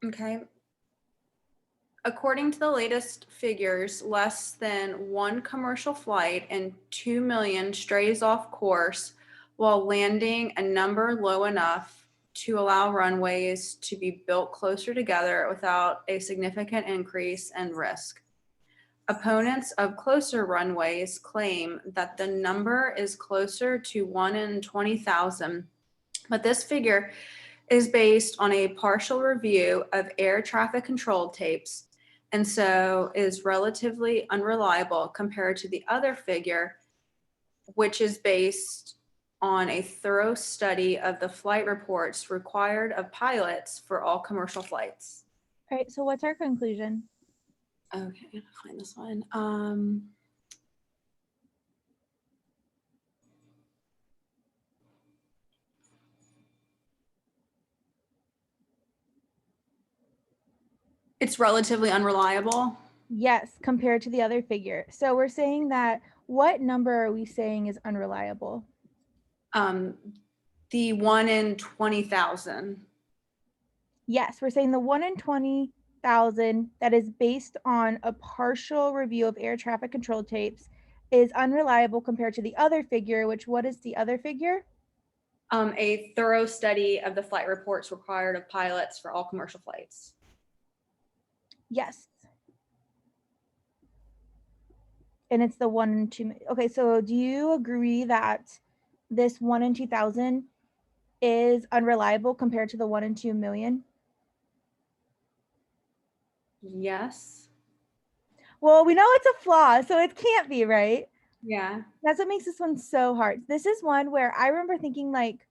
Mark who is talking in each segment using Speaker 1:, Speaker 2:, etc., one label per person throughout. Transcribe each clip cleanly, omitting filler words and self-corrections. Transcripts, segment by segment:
Speaker 1: Okay. According to the latest figures, less than one commercial flight and 2 million strays off course while landing a number low enough to allow runways to be built closer together without a significant increase in risk. Opponents of closer runways claim that the number is closer to 1 in 20,000, but this figure is based on a partial review of air traffic control tapes and so is relatively unreliable compared to the other figure, which is based on a thorough study of the flight reports required of pilots for all commercial flights.
Speaker 2: All right, so what's our conclusion?
Speaker 1: Okay, I'm gonna find this one. It's relatively unreliable.
Speaker 2: Yes, compared to the other figure. So we're saying that, what number are we saying is unreliable?
Speaker 1: The 1 in 20,000.
Speaker 2: Yes, we're saying the 1 in 20,000 that is based on a partial review of air traffic control tapes is unreliable compared to the other figure, which, what is the other figure?
Speaker 1: A thorough study of the flight reports required of pilots for all commercial flights.
Speaker 2: Yes. And it's the 1 in 2. Okay, so do you agree that this 1 in 2,000 is unreliable compared to the 1 in 2 million?
Speaker 1: Yes.
Speaker 2: Well, we know it's a flaw, so it can't be, right?
Speaker 1: Yeah.
Speaker 2: That's what makes this one so hard. This is one where I remember thinking like,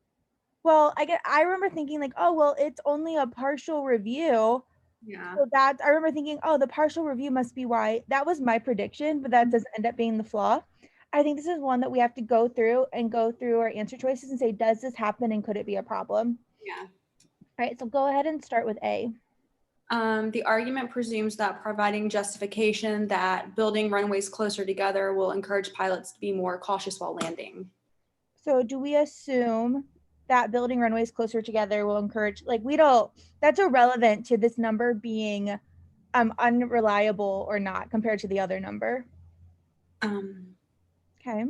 Speaker 2: well, I remember thinking like, oh, well, it's only a partial review.
Speaker 1: Yeah.
Speaker 2: So that I remember thinking, oh, the partial review must be why. That was my prediction, but that doesn't end up being the flaw. I think this is one that we have to go through our answer choices and say, does this happen and could it be a problem?
Speaker 1: Yeah.
Speaker 2: All right, so go ahead and start with A.
Speaker 1: The argument presumes that providing justification that building runways closer together will encourage pilots to be more cautious while landing.
Speaker 2: So do we assume that building runways closer together will encourage, like, we don't, that's irrelevant to this number being unreliable or not compared to the other number. Okay.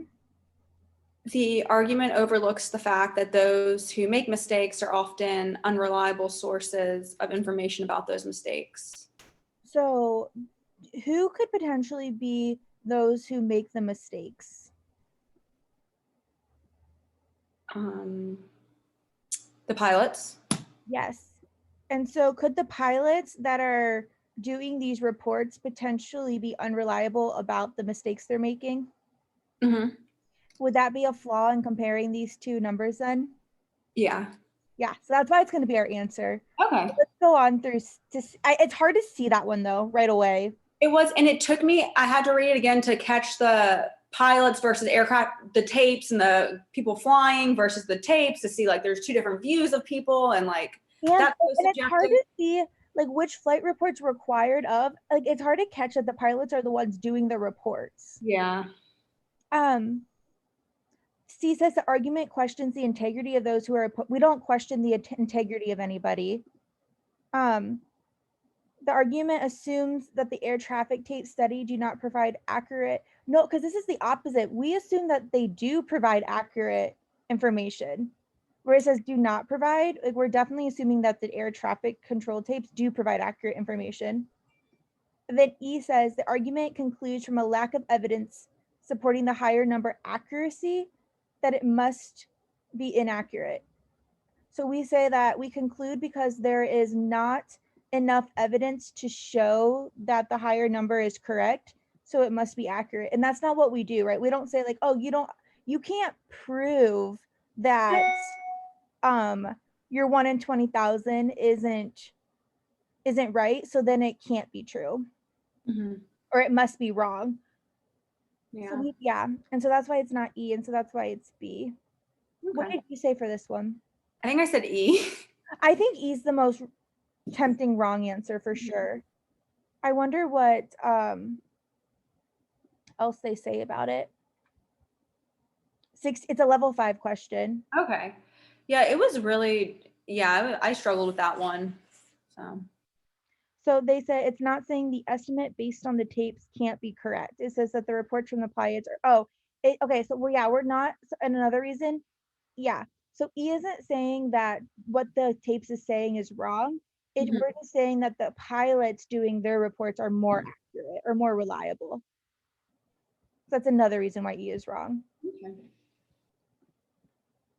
Speaker 1: The argument overlooks the fact that those who make mistakes are often unreliable sources of information about those mistakes.
Speaker 2: So who could potentially be those who make the mistakes?
Speaker 1: The pilots.
Speaker 2: Yes. And so could the pilots that are doing these reports potentially be unreliable about the mistakes they're making?
Speaker 1: Mm-hmm.
Speaker 2: Would that be a flaw in comparing these two numbers then?
Speaker 1: Yeah.
Speaker 2: Yeah, so that's why it's going to be our answer.
Speaker 1: Okay.
Speaker 2: So let's go on through. It's hard to see that one though right away.
Speaker 1: It was, and it took me, I had to read it again to catch the pilots versus aircraft, the tapes and the people flying versus the tapes to see like there's two different views of people and like
Speaker 2: And it's hard to see like which flight reports required of. Like it's hard to catch that the pilots are the ones doing the reports.
Speaker 1: Yeah.
Speaker 2: C says the argument questions the integrity of those who are. We don't question the integrity of anybody. The argument assumes that the air traffic tape study do not provide accurate. No, because this is the opposite. We assume that they do provide accurate information. Where it says do not provide, like we're definitely assuming that the air traffic control tapes do provide accurate information. And then E says the argument concludes from a lack of evidence supporting the higher number accuracy that it must be inaccurate. So we say that we conclude because there is not enough evidence to show that the higher number is correct, so it must be accurate. And that's not what we do, right? We don't say like, oh, you can't prove that your 1 in 20,000 isn't right, so then it can't be true.
Speaker 1: Mm-hmm.
Speaker 2: Or it must be wrong.
Speaker 1: Yeah.
Speaker 2: So and so that's why it's not E, and so that's why it's B. Okay. What did you say for this one?
Speaker 1: I think I said E.
Speaker 2: I think E is the most tempting wrong answer for sure. I wonder what else they say about it. It's a level 5 question.
Speaker 1: Okay. Yeah, it was really, I struggled with that one. So
Speaker 2: So they said it's not saying the estimate based on the tapes can't be correct. It says that the reports from the pilots are, okay, so we're not, and another reason, yeah. So E isn't saying that what the tapes is saying is wrong.
Speaker 1: Mhm.
Speaker 2: We're just saying that the pilots doing their reports are more accurate or more reliable. So that's another reason why E is wrong.
Speaker 1: Okay.